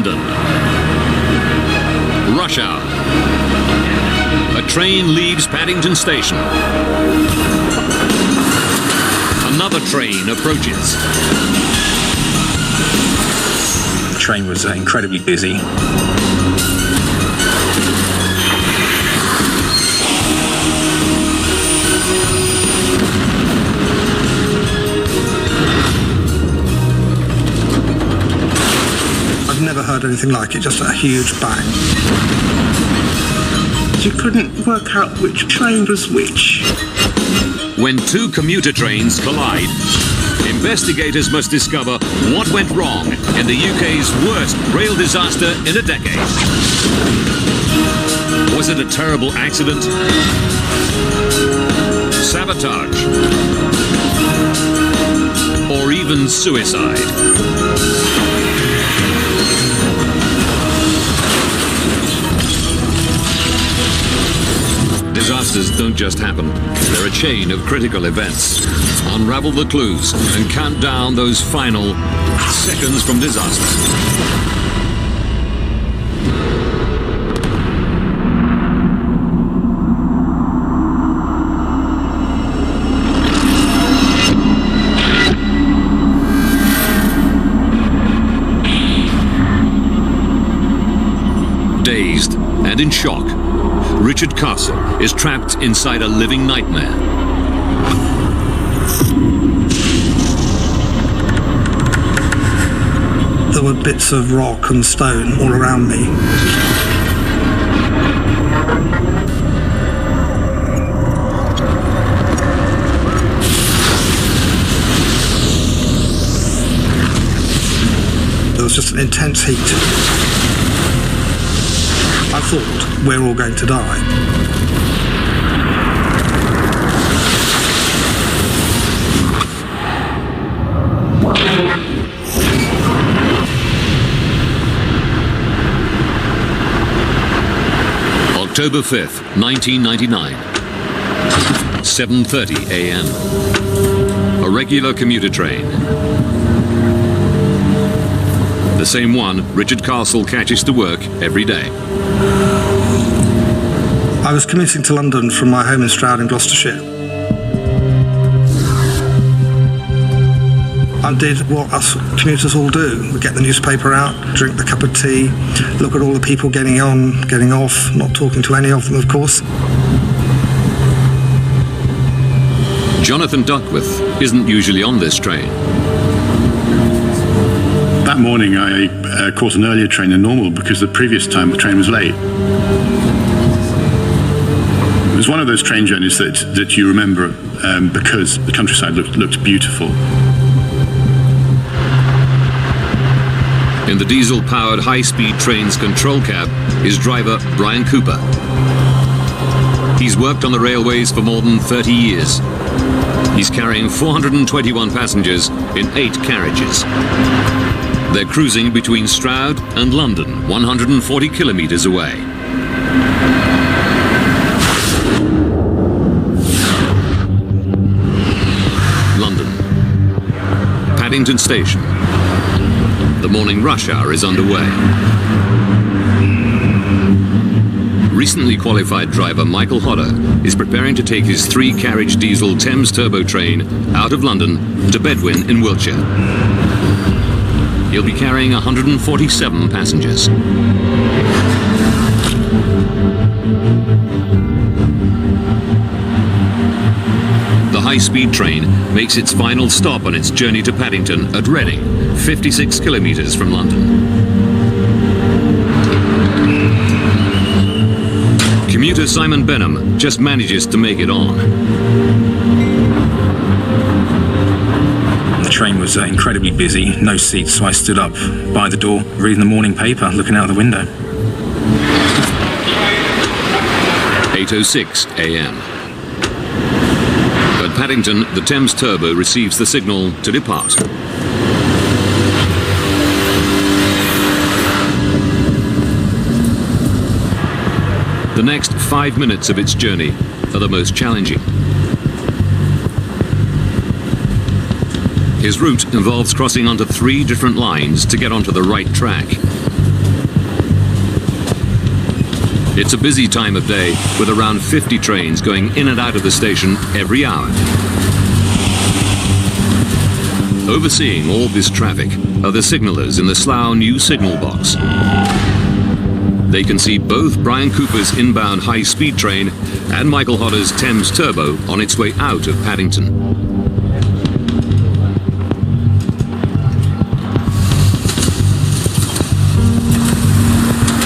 London. Rush hour. A train leaves Paddington station. Another train approaches. The train was incredibly busy. I've never heard anything like it, just a huge bang. You couldn't work out which train was which. When two commuter trains collide, investigators must discover what went wrong in the UK's worst rail disaster in a decade. Was it a terrible accident? Sabotage? Or even suicide? Disasters don't just happen. They're a chain of critical events. Unravel the clues and count down those final seconds from disaster. Dazed and in shock, Richard Castle is trapped inside a living nightmare. There were bits of rock and stone all around me. There was just an intense heat. I thought, we're all going to die. October 5th, 1999. 7:30 a.m. A regular commuter train. The same one Richard Castle catches to work every day. I was commuting to London from my home in Stroud in Gloucestershire. I did what us commuters all do. We get the newspaper out, drink the cup of tea, look at all the people getting on, getting off, not talking to any of them, of course. Jonathan Duckworth isn't usually on this train. That morning I caught an earlier train than normal because the previous time the train was late. It was one of those train journeys that you remember because the countryside looked beautiful. In the diesel-powered high-speed train's control cab is driver Brian Cooper. He's worked on the railways for more than 30 years. He's carrying 421 passengers in 8 carriages. They're cruising between Stroud and London, 140 kilometres away. London. Paddington Station. The morning rush hour is underway. Recently qualified driver Michael Hodder is preparing to take his 3-carriage diesel Thames turbo train out of London to Bedwyn in Wiltshire. He'll be carrying 147 passengers. The high-speed train makes its final stop on its journey to Paddington at Reading, 56 kilometres from London. Commuter Simon Benham just manages to make it on. The train was incredibly busy, no seats, so I stood up by the door, reading the morning paper, looking out the window. 8:06 a.m. At Paddington, the Thames turbo receives the signal to depart. The next 5 minutes of its journey are the most challenging. His route involves crossing onto 3 different lines to get onto the right track. It's a busy time of day with around 50 trains going in and out of the station every hour. Overseeing all this traffic are the signallers in the Slough new signal box. They can see both Brian Cooper's inbound high-speed train and Michael Hodder's Thames Turbo on its way out of Paddington.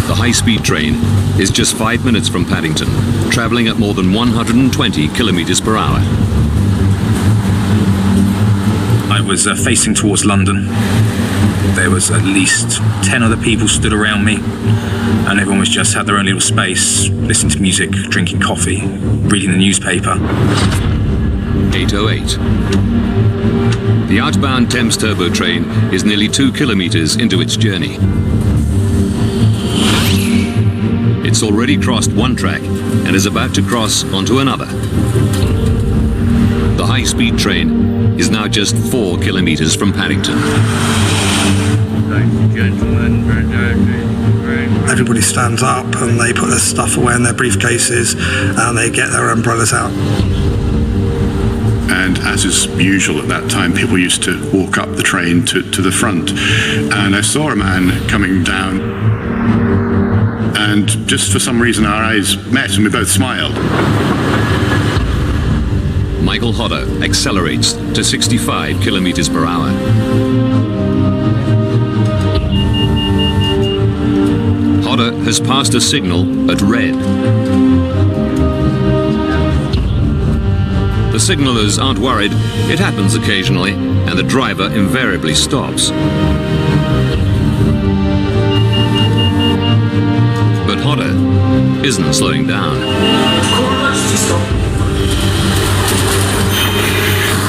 The high-speed train is just 5 minutes from Paddington, travelling at more than 120 kilometres per hour. I was facing towards London. There was at least 10 other people stood around me, and everyone was just had their own little space, listening to music, drinking coffee, reading the newspaper. 8:08. The outbound Thames Turbo train is nearly 2 kilometres into its journey. It's already crossed one track and is about to cross onto another. The high-speed train is now just 4 kilometres from Paddington. Everybody stands up and they put their stuff away in their briefcases and they get their umbrellas out. And as is usual at that time, people used to walk up the train to the front. And I saw a man coming down, and just for some reason our eyes met and we both smiled. Michael Hodder accelerates to 65 kilometres per hour. Hodder has passed a signal at red. The signallers aren't worried. It happens occasionally, and the driver invariably stops. But Hodder isn't slowing down.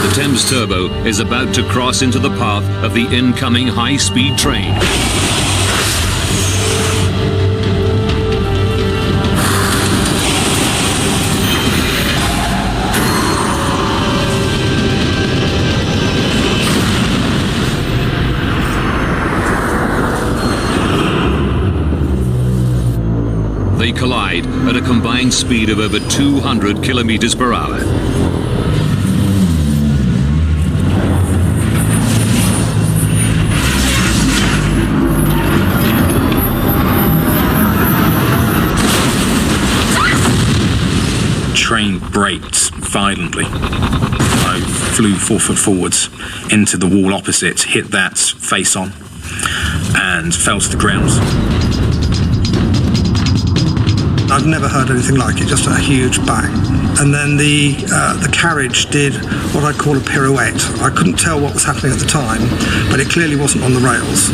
The Thames Turbo is about to cross into the path of the incoming high-speed train. They collide at a combined speed of over 200 kilometers per hour. Train braked violently. I flew 4 foot forwards into the wall opposite, hit that face on, and fell to the ground. I've never heard anything like it, just a huge bang. And then the carriage did what I'd call a pirouette. I couldn't tell what was happening at the time, but it clearly wasn't on the rails.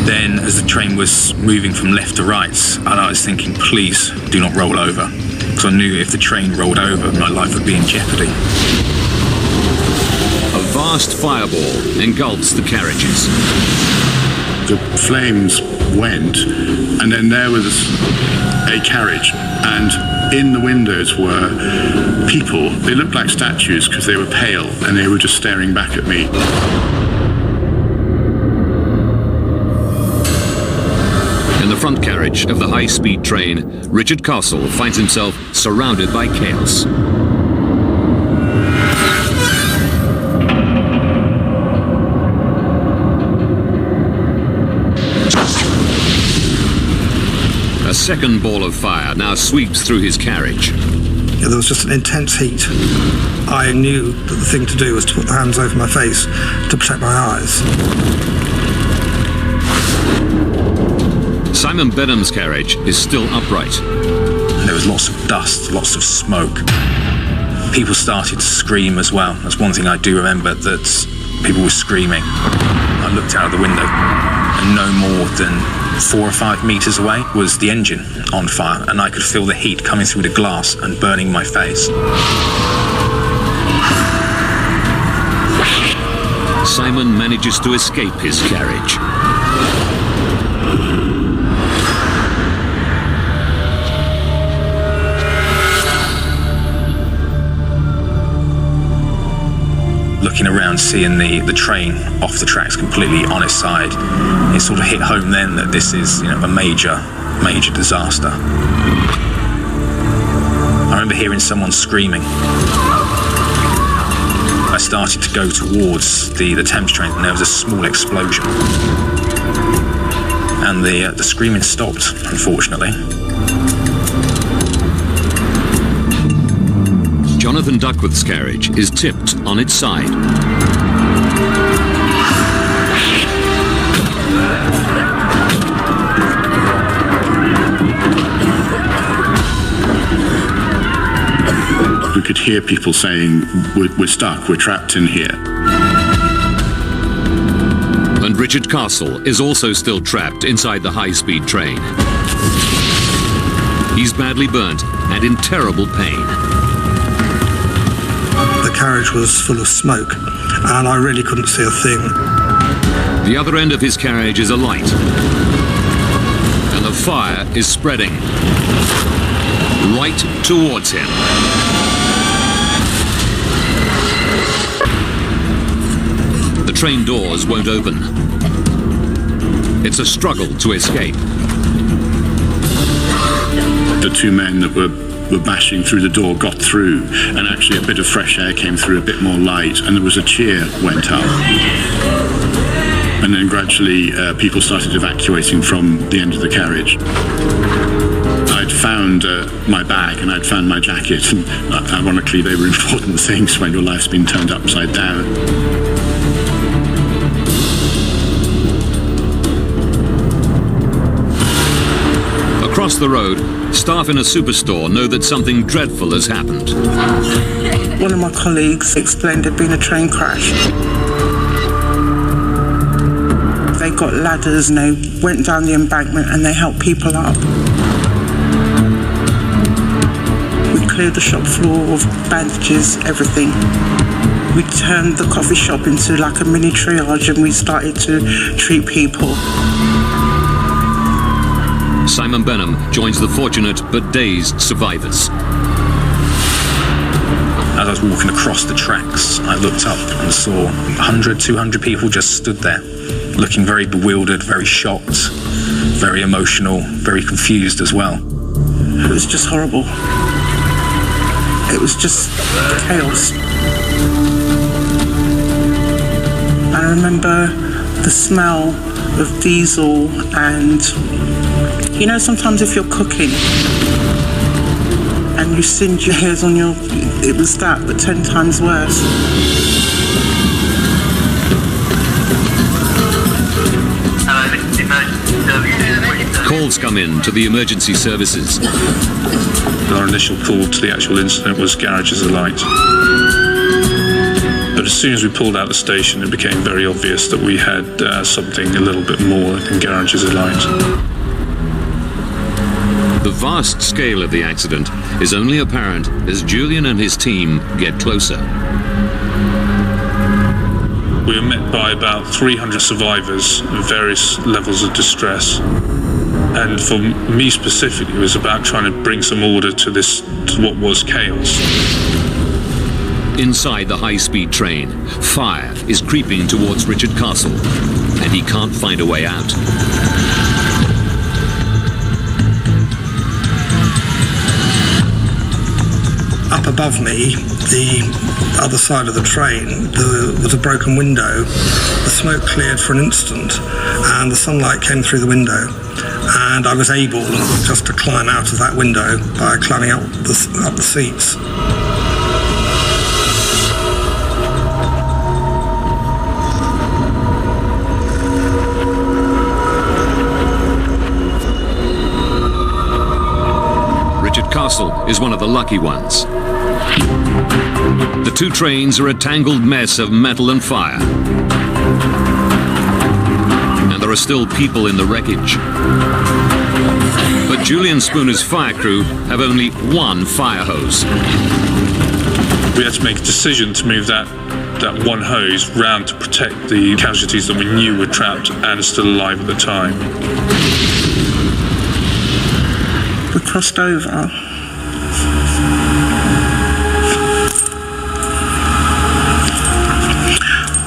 Then, as the train was moving from left to right, and I was thinking, please do not roll over. Because I knew if the train rolled over, my life would be in jeopardy. A vast fireball engulfs the carriages. The flames went, and then there was a carriage, and in the windows were people. They looked like statues because they were pale, and they were just staring back at me. In the front carriage of the high-speed train, Richard Castle finds himself surrounded by chaos. A second ball of fire now sweeps through his carriage. Yeah, there was just an intense heat. I knew that the thing to do was to put the hands over my face to protect my eyes. Simon Benham's carriage is still upright. And there was lots of dust, lots of smoke. People started to scream as well. That's one thing I do remember, that people were screaming. I looked out of the window, and no more than 4 or 5 meters away was the engine on fire, and I could feel the heat coming through the glass and burning my face. Simon manages to escape his carriage. Looking around, seeing the train off the tracks completely on its side, it sort of hit home then that this is, a major major disaster. I remember hearing someone screaming. I started to go towards the Thames train, and there was a small explosion. And the screaming stopped, unfortunately. Jonathan Duckworth's carriage is tipped on its side. We could hear people saying, we're stuck, we're trapped in here. And Richard Castle is also still trapped inside the high-speed train. He's badly burnt and in terrible pain. The carriage was full of smoke, and I really couldn't see a thing. The other end of his carriage is alight, and the fire is spreading right towards him. The train doors won't open. It's a struggle to escape. The two men that were bashing through the door got through, and actually a bit of fresh air came through, a bit more light, and there was a cheer went up. And then gradually people started evacuating from the end of the carriage. I'd found my bag and I'd found my jacket, and ironically they were important things when your life's been turned upside down. Across the road, staff in a superstore know that something dreadful has happened. One of my colleagues explained there'd been a train crash. They got ladders and they went down the embankment and they helped people up. We cleared the shop floor of bandages, everything. We turned the coffee shop into like a mini triage, and we started to treat people. Simon Benham joins the fortunate but dazed survivors. As I was walking across the tracks, I looked up and saw 100, 200 people just stood there, looking very bewildered, very shocked, very emotional, very confused as well. It was just horrible. It was just chaos. I remember the smell of diesel, and you know, sometimes if you're cooking and you singe your hairs on your... It was that, but 10 times worse. Calls come in to the emergency services. Our initial call to the actual incident was garages alight. But as soon as we pulled out the station, it became very obvious that we had something a little bit more than garages alight. The vast scale of the accident is only apparent as Julian and his team get closer. We were met by about 300 survivors of various levels of distress. And for me specifically, it was about trying to bring some order to what was chaos. Inside the high-speed train, fire is creeping towards Richard Castle, and he can't find a way out. Up above me, the other side of the train, there was a broken window. The smoke cleared for an instant, and the sunlight came through the window. And I was able just to climb out of that window by climbing up the seats. Richard Castle is one of the lucky ones. The two trains are a tangled mess of metal and fire. And there are still people in the wreckage. But Julian Spooner's fire crew have only one fire hose. We had to make a decision to move that one hose round to protect the casualties that we knew were trapped and still alive at the time. We crossed over.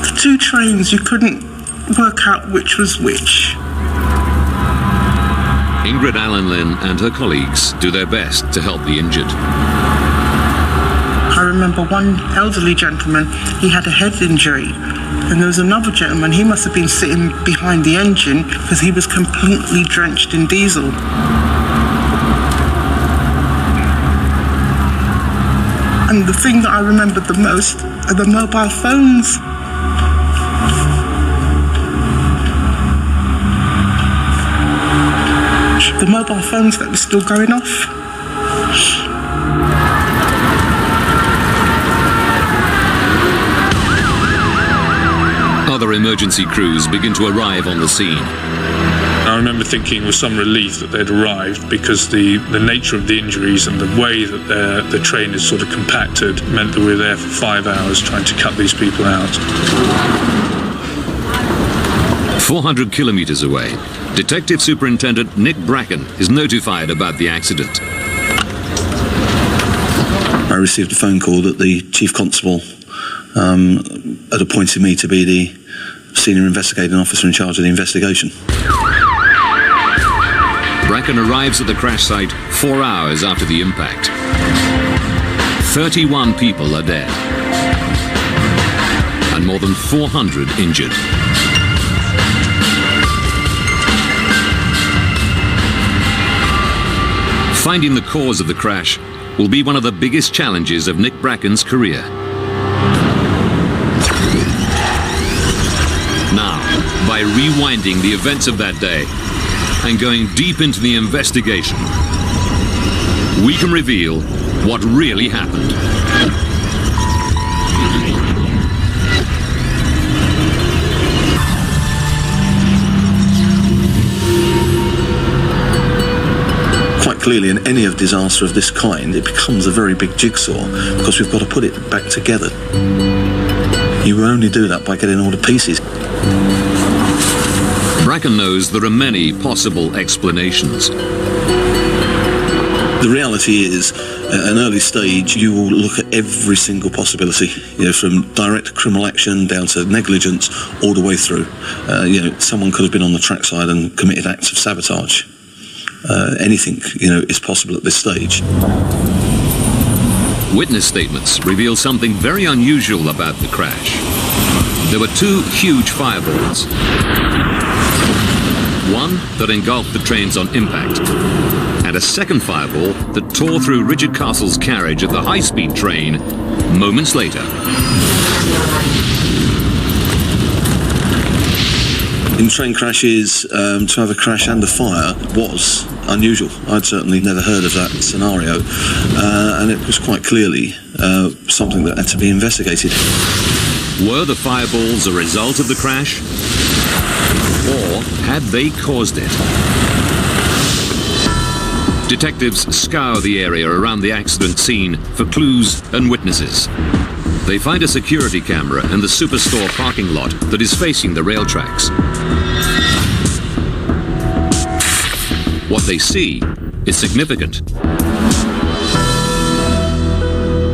The two trains, you couldn't work out which was which. Ingrid Allen-Lynn and her colleagues do their best to help the injured. I remember one elderly gentleman, he had a head injury, and there was another gentleman, he must have been sitting behind the engine because he was completely drenched in diesel. And the thing that I remembered the most are the mobile phones. The mobile phones that were still going off. Other emergency crews begin to arrive on the scene. I remember thinking with some relief that they'd arrived, because the nature of the injuries and the way that the train is sort of compacted meant that we were there for 5 hours trying to cut these people out. 400 kilometers away, Detective Superintendent Nick Bracken is notified about the accident. I received a phone call that the Chief Constable had appointed me to be the Senior Investigating Officer in charge of the investigation. Bracken arrives at the crash site 4 hours after the impact. 31 people are dead and more than 400 injured. Finding the cause of the crash will be one of the biggest challenges of Nick Bracken's career. Now, by rewinding the events of that day and going deep into the investigation, we can reveal what really happened. Quite clearly, in any disaster of this kind, it becomes a very big jigsaw because we've got to put it back together. You only do that by getting all the pieces. Bracken knows there are many possible explanations. The reality is, at an early stage, you will look at every single possibility, from direct criminal action down to negligence, all the way through. Someone could have been on the trackside and committed acts of sabotage. Anything, is possible at this stage. Witness statements reveal something very unusual about the crash. There were two huge fireballs. One that engulfed the trains on impact, and a second fireball that tore through Richard Castle's carriage of the high-speed train moments later. In train crashes, to have a crash and a fire was unusual. I'd certainly never heard of that scenario, and it was quite clearly something that had to be investigated. Were the fireballs a result of the crash? Or had they caused it? Detectives scour the area around the accident scene for clues and witnesses. They find a security camera in the superstore parking lot that is facing the rail tracks. What they see is significant.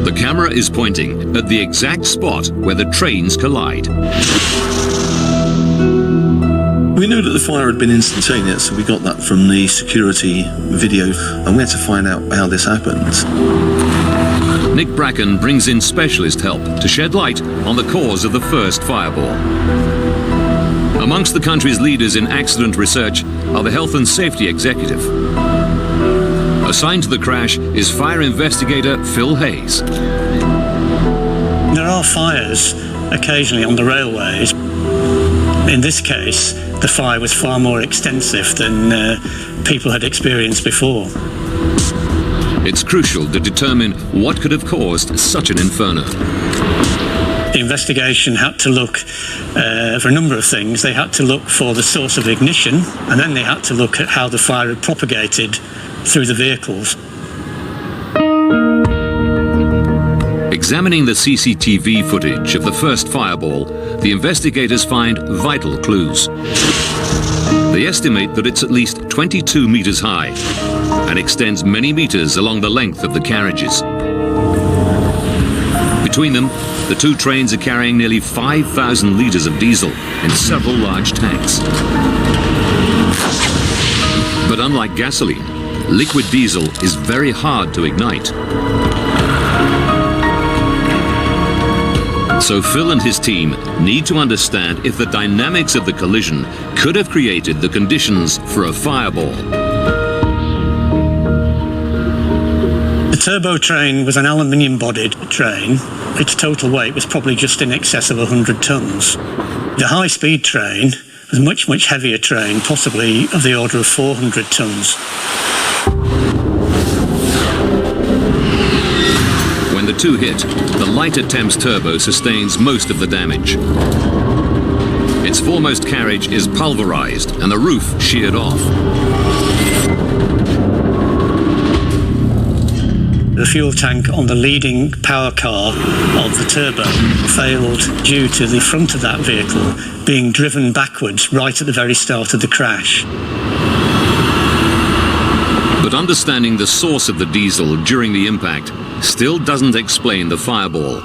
The camera is pointing at the exact spot where the trains collide. We knew that the fire had been instantaneous, so we got that from the security video, and we had to find out how this happened. Nick Bracken brings in specialist help to shed light on the cause of the first fireball. Amongst the country's leaders in accident research are the Health and Safety Executive. Assigned to the crash is fire investigator Phil Hayes. There are fires occasionally on the railways. In this case, the fire was far more extensive than people had experienced before. It's crucial to determine what could have caused such an inferno. The investigation had to look for a number of things. They had to look for the source of ignition, and then they had to look at how the fire had propagated through the vehicles. Examining the CCTV footage of the first fireball, the investigators find vital clues. They estimate that it's at least 22 meters high and extends many meters along the length of the carriages. Between them, the two trains are carrying nearly 5,000 litres of diesel in several large tanks. But unlike gasoline, liquid diesel is very hard to ignite. So Phil and his team need to understand if the dynamics of the collision could have created the conditions for a fireball. The turbo train was an aluminium-bodied train. Its total weight was probably just in excess of 100 tons. The high-speed train was a much, much heavier train, possibly of the order of 400 tons. When the two hit, the lighter Thames turbo sustains most of the damage. Its foremost carriage is pulverized and the roof sheared off. The fuel tank on the leading power car of the turbo failed due to the front of that vehicle being driven backwards right at the very start of the crash. But understanding the source of the diesel during the impact still doesn't explain the fireball.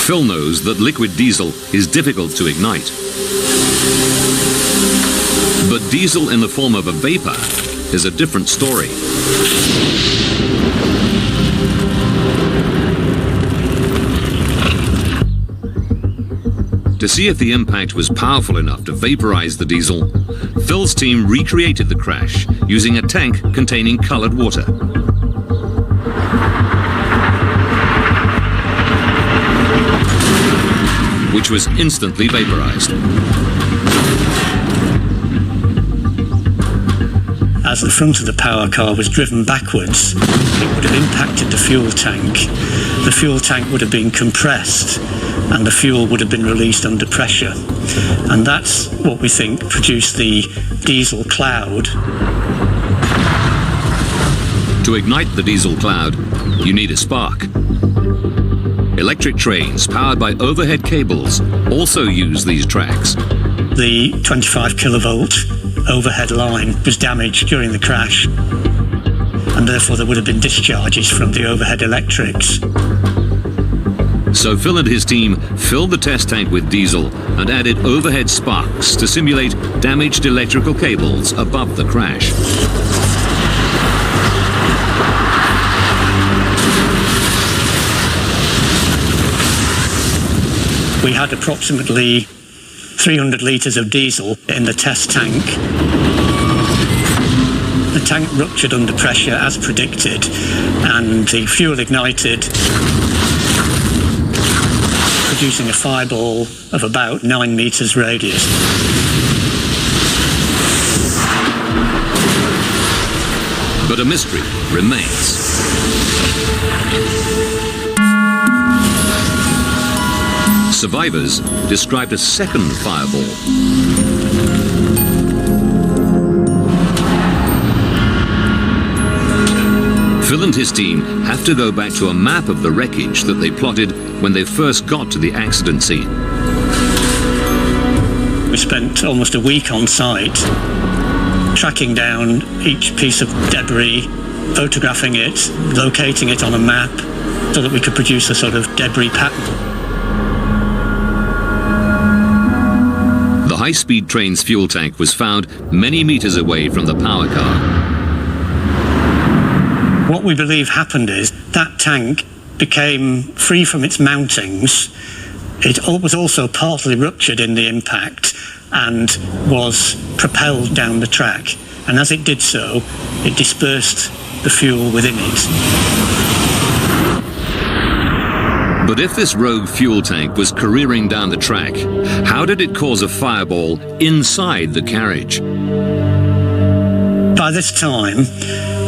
Phil knows that liquid diesel is difficult to ignite. But diesel in the form of a vapor is a different story. To see if the impact was powerful enough to vaporize the diesel, Phil's team recreated the crash using a tank containing colored water. Which was instantly vaporized. As the front of the power car was driven backwards, it would have impacted the fuel tank. The fuel tank would have been compressed and the fuel would have been released under pressure. And that's what we think produced the diesel cloud. To ignite the diesel cloud, you need a spark. Electric trains powered by overhead cables also use these tracks. The 25 kilovolt overhead line was damaged during the crash, and therefore there would have been discharges from the overhead electrics. So Phil and his team filled the test tank with diesel and added overhead sparks to simulate damaged electrical cables above the crash. We had approximately 300 litres of diesel in the test tank. The tank ruptured under pressure as predicted, and the fuel ignited, producing a fireball of about 9 metres radius. But a mystery remains. Survivors described a second fireball. Phil and his team have to go back to a map of the wreckage that they plotted when they first got to the accident scene. We spent almost a week on site, tracking down each piece of debris, photographing it, locating it on a map, so that we could produce a sort of debris pattern. The high-speed train's fuel tank was found many meters away from the power car. What we believe happened is that tank became free from its mountings. It was also partly ruptured in the impact and was propelled down the track. And as it did so, it dispersed the fuel within it. But if this rogue fuel tank was careering down the track, how did it cause a fireball inside the carriage? By this time,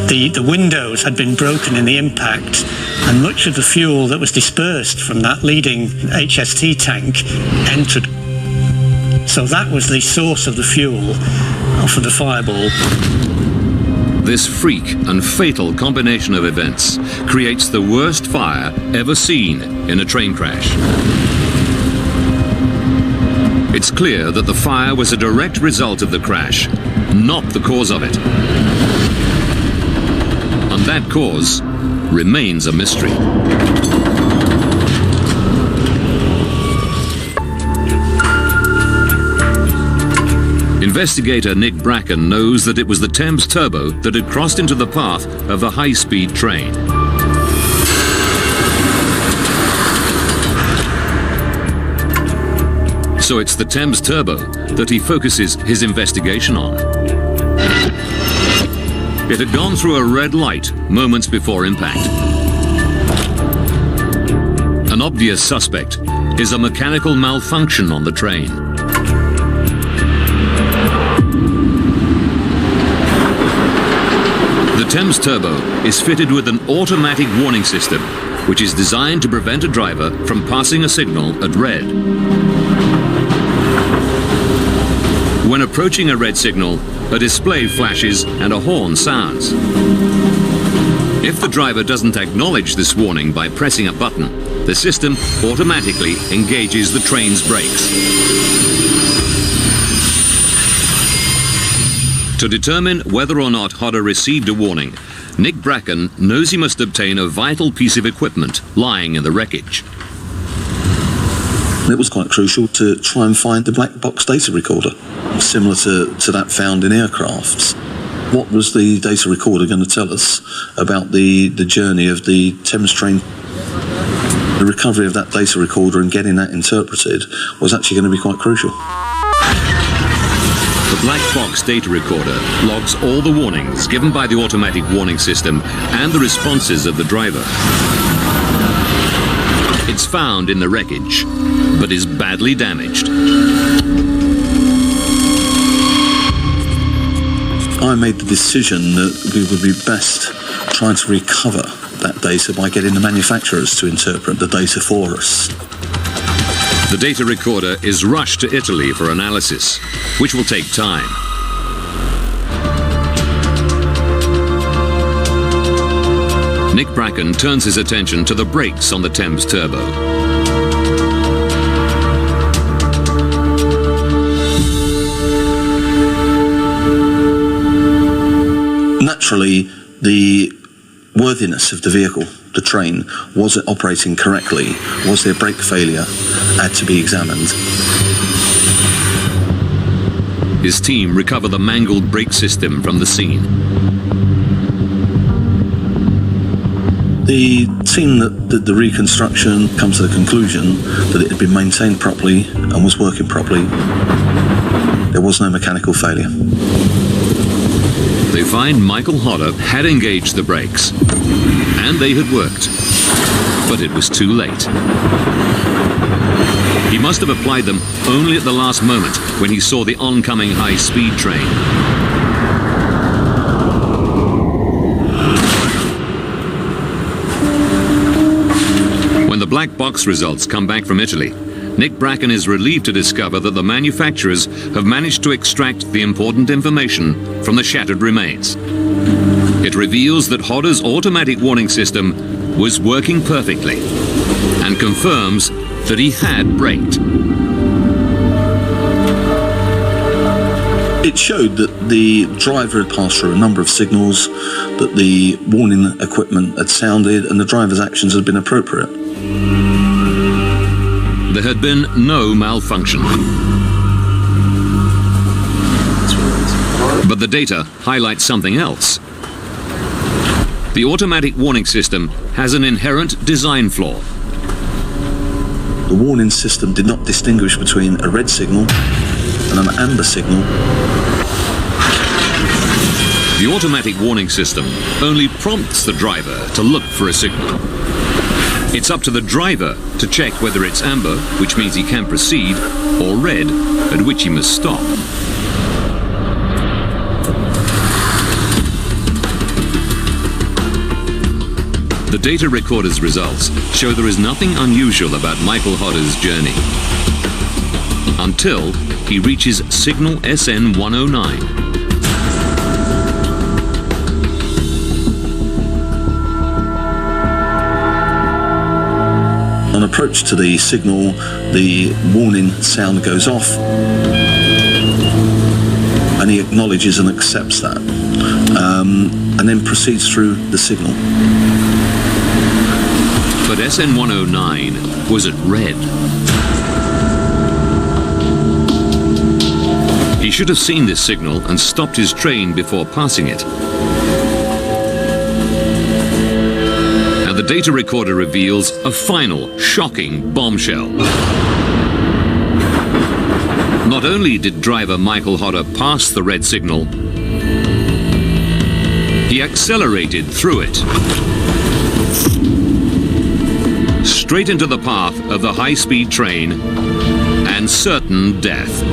the windows had been broken in the impact, and much of the fuel that was dispersed from that leading HST tank entered. So that was the source of the fuel for the fireball. This freak and fatal combination of events creates the worst fire ever seen in a train crash. It's clear that the fire was a direct result of the crash, not the cause of it. And that cause remains a mystery. Investigator Nick Bracken knows that it was the Thames Turbo that had crossed into the path of the high-speed train. So it's the Thames Turbo that he focuses his investigation on. It had gone through a red light moments before impact. An obvious suspect is a mechanical malfunction on the train. The Thames Turbo is fitted with an automatic warning system, which is designed to prevent a driver from passing a signal at red. When approaching a red signal, a display flashes and a horn sounds. If the driver doesn't acknowledge this warning by pressing a button, the system automatically engages the train's brakes. To determine whether or not Hodder received a warning, Nick Bracken knows he must obtain a vital piece of equipment lying in the wreckage. It was quite crucial to try and find the black box data recorder, similar to that found in aircrafts. What was the data recorder going to tell us about the journey of the Thames train? The recovery of that data recorder and getting that interpreted was actually going to be quite crucial. The black box data recorder logs all the warnings given by the automatic warning system and the responses of the driver. It's found in the wreckage, but is badly damaged. I made the decision that we would be best trying to recover that data by getting the manufacturers to interpret the data for us. The data recorder is rushed to Italy for analysis, which will take time. Nick Bracken turns his attention to the brakes on the Thames Turbo. Naturally, the worthiness of the vehicle, the train, was it operating correctly? Was there brake failure? Had to be examined. His team recover the mangled brake system from the scene. The team that did the reconstruction come to the conclusion that it had been maintained properly and was working properly. There was no mechanical failure. They find Michael Hodder had engaged the brakes, and they had worked, but it was too late. He must have applied them only at the last moment when he saw the oncoming high-speed train. When the black box results come back from Italy, Nick Bracken is relieved to discover that the manufacturers have managed to extract the important information from the shattered remains. It reveals that Hodder's automatic warning system was working perfectly and confirms that he had braked. It showed that the driver had passed through a number of signals, that the warning equipment had sounded, and the driver's actions had been appropriate. There had been no malfunction. But the data highlights something else. The automatic warning system has an inherent design flaw. The warning system did not distinguish between a red signal and an amber signal. The automatic warning system only prompts the driver to look for a signal. It's up to the driver to check whether it's amber, which means he can proceed, or red, at which he must stop. The data recorder's results show there is nothing unusual about Michael Hodder's journey. Until he reaches signal SN 109. On approach to the signal, the warning sound goes off, and he acknowledges and accepts that, and then proceeds through the signal. But SN 109 was at red. He should have seen this signal and stopped his train before passing it. And the data recorder reveals a final, shocking bombshell. Not only did driver Michael Hodder pass the red signal, he accelerated through it, straight into the path of the high-speed train and certain death.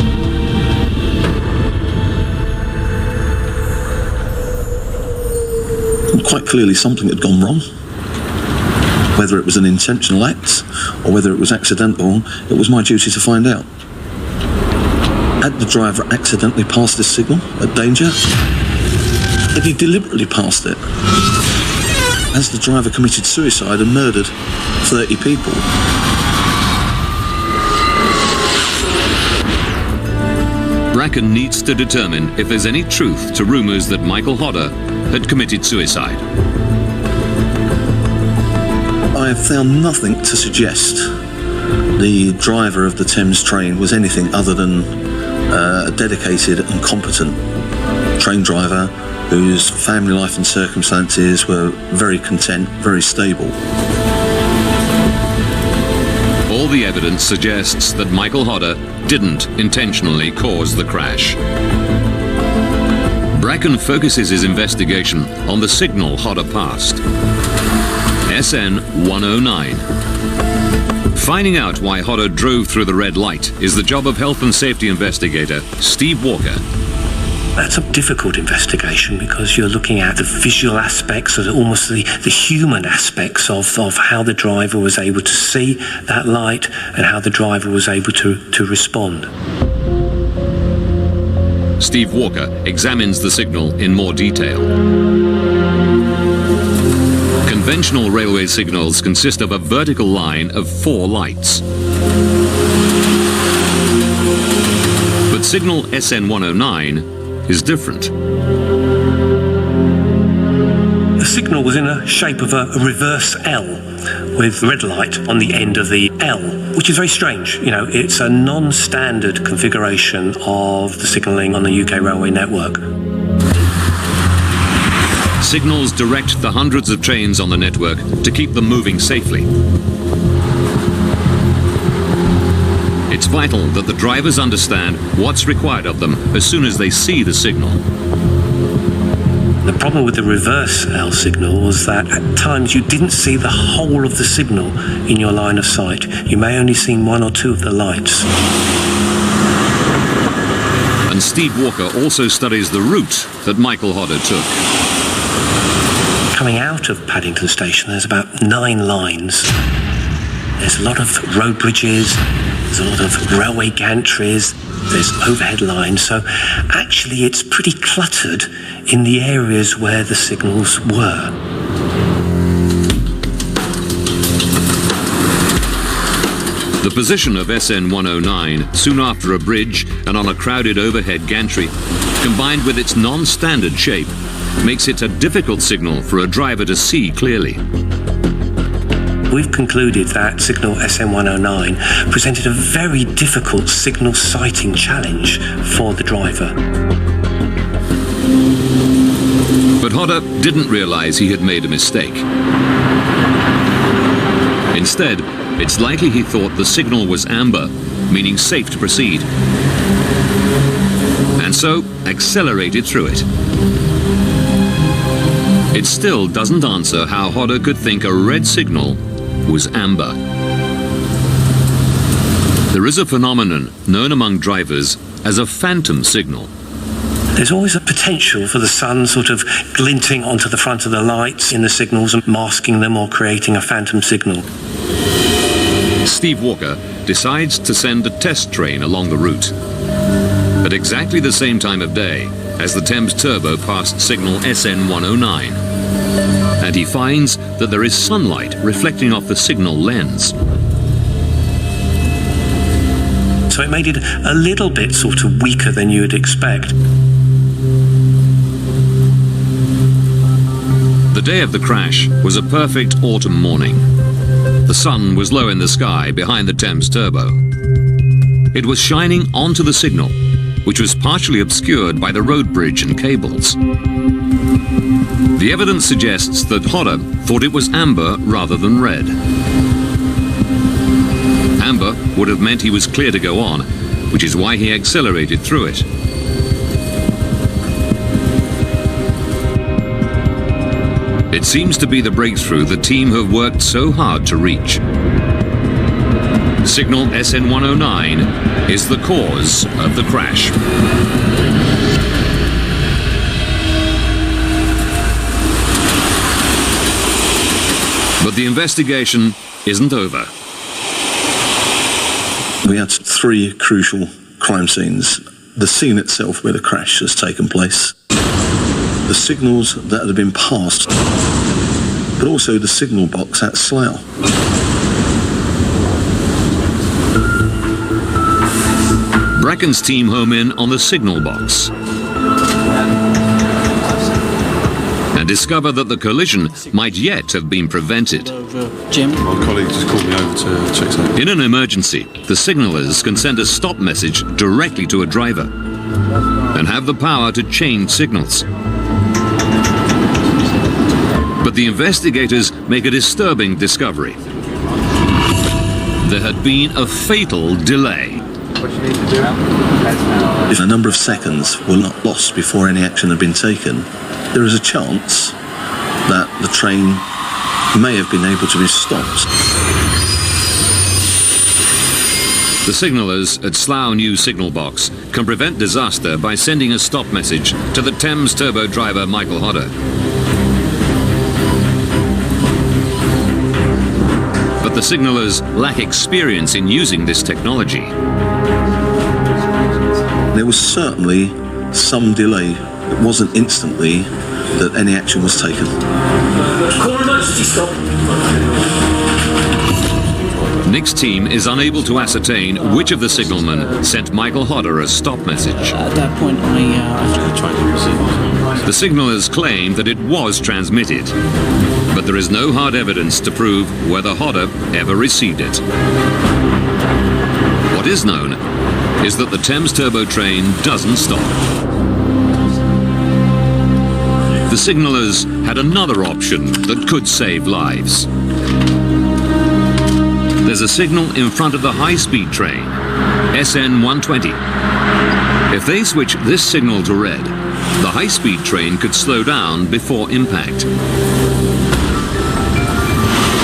Quite clearly something had gone wrong. Whether it was an intentional act or whether it was accidental, it was my duty to find out. Had the driver accidentally passed this signal at danger? Had he deliberately passed it? Has the driver committed suicide and murdered 30 people? Bracken needs to determine if there's any truth to rumours that Michael Hodder had committed suicide. I have found nothing to suggest the driver of the Thames train was anything other than a dedicated and competent train driver whose family life and circumstances were very content, very stable. All the evidence suggests that Michael Hodder didn't intentionally cause the crash. Bracken focuses his investigation on the signal Hodder passed, SN 109. Finding out why Hodder drove through the red light is the job of health and safety investigator Steve Walker. That's a difficult investigation because you're looking at the visual aspects, or almost the human aspects of how the driver was able to see that light and how the driver was able to respond. Steve Walker examines the signal in more detail. Conventional railway signals consist of a vertical line of 4 lights. But signal SN 109 is different. The signal was in a shape of a reverse L with red light on the end of the L, which is very strange. You know, it's a non-standard configuration of the signalling on the UK railway network. Signals direct the hundreds of trains on the network to keep them moving safely. It's vital that the drivers understand what's required of them as soon as they see the signal. The problem with the reverse L signal was that at times you didn't see the whole of the signal in your line of sight. You may only see 1 or 2 of the lights. And Steve Walker also studies the route that Michael Hodder took. Coming out of Paddington Station, there's about 9 lines. There's a lot of road bridges, there's a lot of railway gantries, there's overhead lines, so actually it's pretty cluttered in the areas where the signals were. The position of SN 109, soon after a bridge and on a crowded overhead gantry, combined with its non-standard shape, makes it a difficult signal for a driver to see clearly. We've concluded that signal SN 109 presented a very difficult signal sighting challenge for the driver. But Hodder didn't realize he had made a mistake. Instead, it's likely he thought the signal was amber, meaning safe to proceed, and so accelerated through it. It still doesn't answer how Hodder could think a red signal was amber. There is a phenomenon known among drivers as a phantom signal. There's always a potential for the sun sort of glinting onto the front of the lights in the signals and masking them or creating a phantom signal. Steve Walker decides to send a test train along the route at exactly the same time of day as the Thames Turbo passed signal SN 109. And he finds that there is sunlight reflecting off the signal lens. So it made it a little bit sort of weaker than you would expect. The day of the crash was a perfect autumn morning. The sun was low in the sky behind the Thames Turbo. It was shining onto the signal, which was partially obscured by the road bridge and cables. The evidence suggests that Hodder thought it was amber rather than red. Amber would have meant he was clear to go on, which is why he accelerated through it. It seems to be the breakthrough the team have worked so hard to reach. Signal SN109 is the cause of the crash. But the investigation isn't over. We had 3 crucial crime scenes. The scene itself where the crash has taken place, the signals that had been passed, but also the signal box at Slough. Bracken's team home in on the signal box and discover that the collision might yet have been prevented. Jim? My colleague just called me over to check something. In an emergency, the signallers can send a stop message directly to a driver and have the power to change signals. But the investigators make a disturbing discovery. There had been a fatal delay. If a number of seconds were not lost before any action had been taken, there is a chance that the train may have been able to be stopped. The signallers at Slough New Signal Box can prevent disaster by sending a stop message to the Thames Turbo driver Michael Hodder. But the signallers lack experience in using this technology. There was certainly some delay. It wasn't instantly that any action was taken. Call emergency stop. Nick's team is unable to ascertain which of the signalmen sent Michael Hodder a stop message. At that point, I tried to receive it. The signallers claim that it was transmitted, but there is no hard evidence to prove whether Hodder ever received it. What is known is that the Thames Turbo train doesn't stop. The signallers had another option that could save lives. There's a signal in front of the high-speed train, SN120. If they switch this signal to red, the high-speed train could slow down before impact.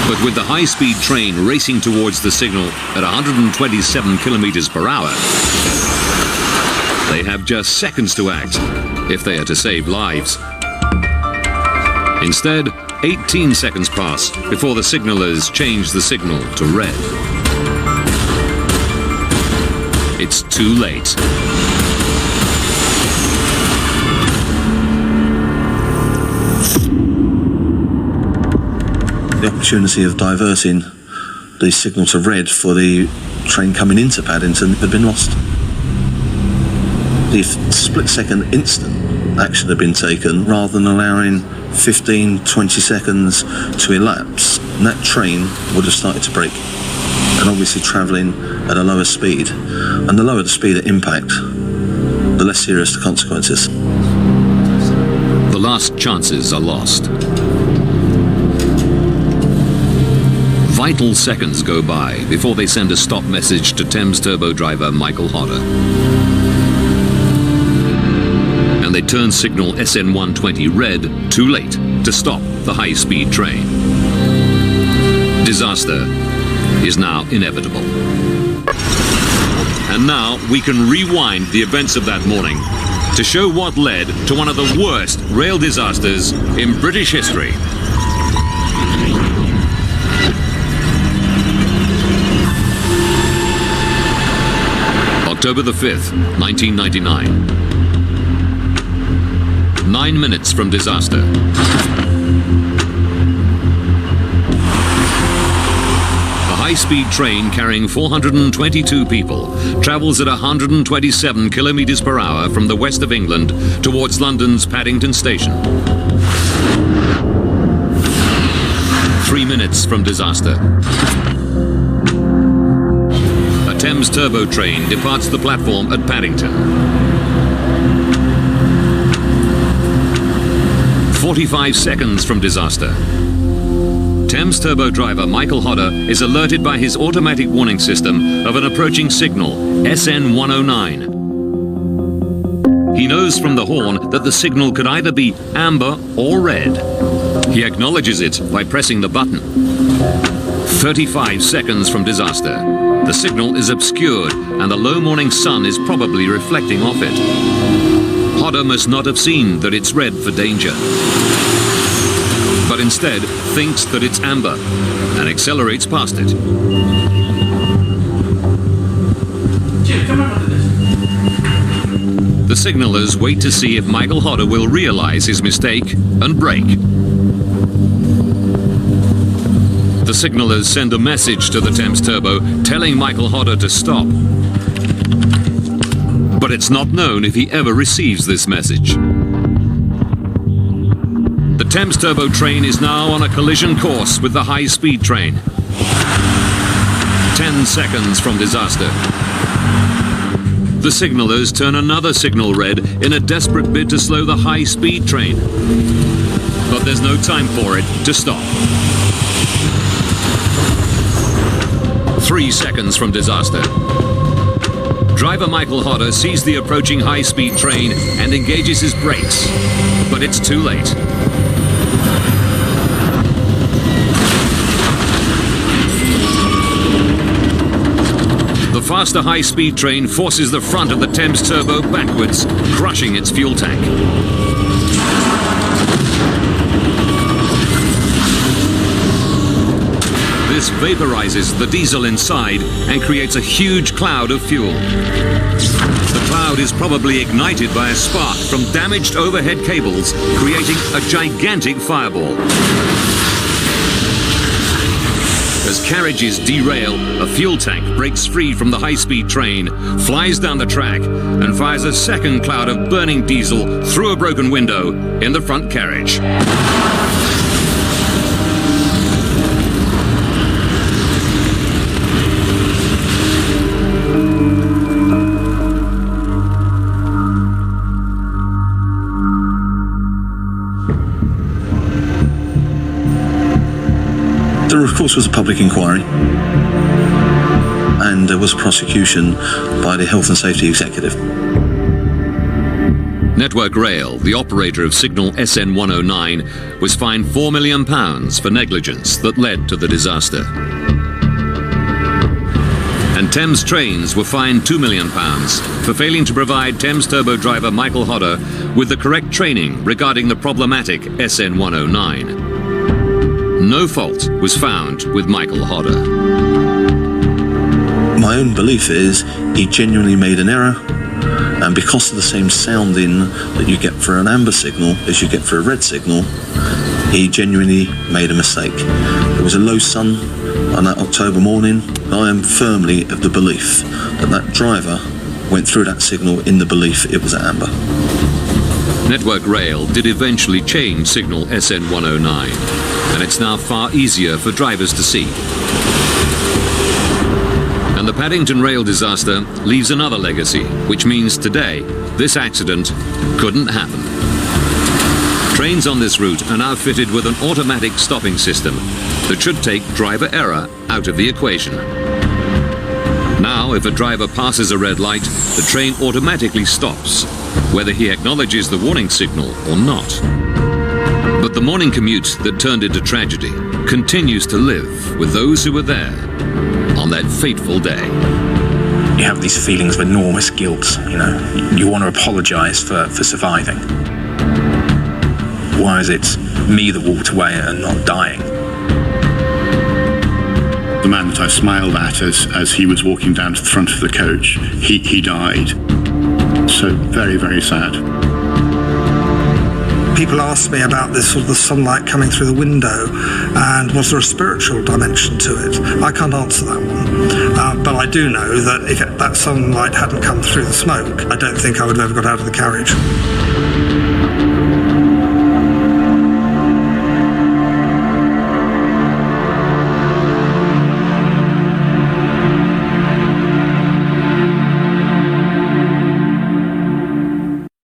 But with the high-speed train racing towards the signal at 127 kilometers per hour, they have just seconds to act if they are to save lives. Instead, 18 seconds pass before the signallers change the signal to red. It's too late. The opportunity of diverting the signal to red for the train coming into Paddington had been lost. The split-second instant action had been taken rather than allowing 15, 20 seconds to elapse, and that train would have started to brake, and obviously travelling at a lower speed. And the lower the speed at impact, the less serious the consequences. The last chances are lost. Vital seconds go by before they send a stop message to Thames Turbo driver Michael Hodder. And they turn signal SN120 red too late to stop the high-speed train. Disaster is now inevitable. And now we can rewind the events of that morning to show what led to one of the worst rail disasters in British history. October the 5th, 1999. 9 minutes from disaster. A high-speed train carrying 422 people travels at 127 kilometers per hour from the west of England towards London's Paddington station. 3 minutes from disaster. A Thames Turbo train departs the platform at Paddington. 45 seconds from disaster. Thames Turbo driver Michael Hodder is alerted by his automatic warning system of an approaching signal, SN 109. He knows from the horn that the signal could either be amber or red. He acknowledges it by pressing the button. 35 seconds from disaster. The signal is obscured and the low morning sun is probably reflecting off it. Hodder must not have seen that it's red for danger, but instead thinks that it's amber and accelerates past it. Jim, come on, this. The signallers wait to see if Michael Hodder will realise his mistake and brake. The signallers send a message to the Thames Turbo telling Michael Hodder to stop. But it's not known if he ever receives this message. The Thames Turbo train is now on a collision course with the high-speed train. 10 seconds from disaster. The signallers turn another signal red in a desperate bid to slow the high-speed train. But there's no time for it to stop. 3 seconds from disaster. Driver Michael Hodder sees the approaching high-speed train and engages his brakes, but it's too late. The faster high-speed train forces the front of the Thames Turbo backwards, crushing its fuel tank. This vaporizes the diesel inside and creates a huge cloud of fuel. The cloud is probably ignited by a spark from damaged overhead cables, creating a gigantic fireball. As carriages derail, a fuel tank breaks free from the high-speed train, flies down the track, and fires a second cloud of burning diesel through a broken window in the front carriage. There, of course, was a public inquiry, and there was prosecution by the Health and Safety Executive. Network Rail, the operator of signal SN 109, was fined £4 million for negligence that led to the disaster. And Thames Trains were fined £2 million for failing to provide Thames Turbo driver Michael Hodder with the correct training regarding the problematic SN 109. No fault was found with Michael Hodder. My own belief is he genuinely made an error, and because of the same sounding that you get for an amber signal as you get for a red signal, he genuinely made a mistake. There was a low sun on that October morning. I am firmly of the belief that that driver went through that signal in the belief it was amber. Network Rail did eventually change signal SN 109, and it's now far easier for drivers to see. And the Paddington rail disaster leaves another legacy, which means today this accident couldn't happen. Trains on this route are now fitted with an automatic stopping system that should take driver error out of the equation. Now, if a driver passes a red light, the train automatically stops, whether he acknowledges the warning signal or not. But the morning commute that turned into tragedy continues to live with those who were there on that fateful day. You have these feelings of enormous guilt, you know. You want to apologise for surviving. Why is it me that walked away and not dying? The man that I smiled at as he was walking down to the front of the coach, he died. So very, very sad. People ask me about this sort of the sunlight coming through the window and was there a spiritual dimension to it? I can't answer that one. But I do know that if that sunlight hadn't come through the smoke, I don't think I would have ever got out of the carriage.